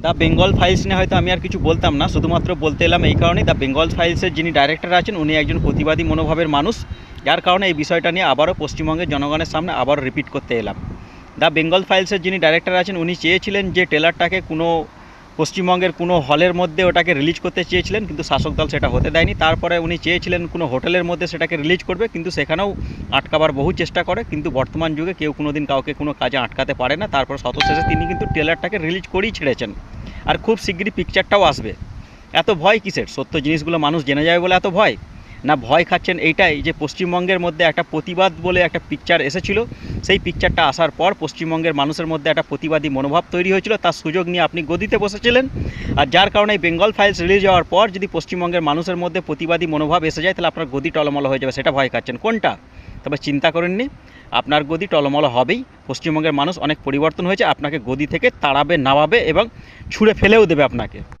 The Bengal files নিয়ে হয়তো আমি আর কিছু বলতাম না, শুধুমাত্র বলতে এলাম এই কারণেই, দ্য বেঙ্গল ফাইলসের যিনি ডাইরেক্টর আছেন উনি একজন প্রতিবাদী মনোভাবের মানুষ, যার কারণে এই বিষয়টা নিয়ে আবারও পশ্চিমবঙ্গের জনগণের সামনে আবারও রিপিট করতে এলাম। দ্য বেঙ্গল ফাইলসের যিনি ডাইরেক্টর আছেন উনি চেয়েছিলেন যে ট্রেলারটাকে কোনো পশ্চিমবঙ্গের কোনো হলের মধ্যে ওটাকে রিলিজ করতে চেয়েছিলেন, কিন্তু শাসক দল সেটা হতে দেয়নি। তারপরে উনি চেয়েছিলেন কোনো হোটেলের মধ্যে সেটাকে রিলিজ করবে, কিন্তু সেখানেও আটকাবার বহু চেষ্টা করে, কিন্তু বর্তমান যুগে কেউ কোনো দিন কাউকে কোনো কাজে আটকাতে পারে না। তারপর শেষে তিনি কিন্তু ট্রেলারটাকে রিলিজ করেই ছেড়েছেন, আর খুব শিগগিরই পিকচারটাও আসবে। এত ভয় কিসের? সত্য জিনিসগুলো মানুষ জেনে যাবে বলে এত ভয়? না ভয় খাচ্ছেন এইটাই যে পশ্চিমবঙ্গের মধ্যে একটা প্রতিবাদ বলে একটা পিকচার এসেছিল, সেই পিকচারটা আসার পর পশ্চিমবঙ্গের মানুষের মধ্যে একটা প্রতিবাদী মনোভাব তৈরি হয়েছিল, তার সুযোগ নিয়ে আপনি গদিতে বসেছিলেন। আর যার কারণে এই বেঙ্গল ফাইলস রিলিজ হওয়ার পর যদি পশ্চিমবঙ্গের মানুষের মধ্যে প্রতিবাদী মনোভাব এসে যায়, তাহলে আপনার গদি টলমল হয়ে যাবে, সেটা ভয় খাচ্ছেন কোনটা? তবে চিন্তা করেননি, আপনার গদি টলমল হবেই। পশ্চিমবঙ্গের মানুষ অনেক পরিবর্তন হয়েছে, আপনাকে গদি থেকে তাড়াবে, নামাবে এবং ছুঁড়ে ফেলেও দেবে আপনাকে।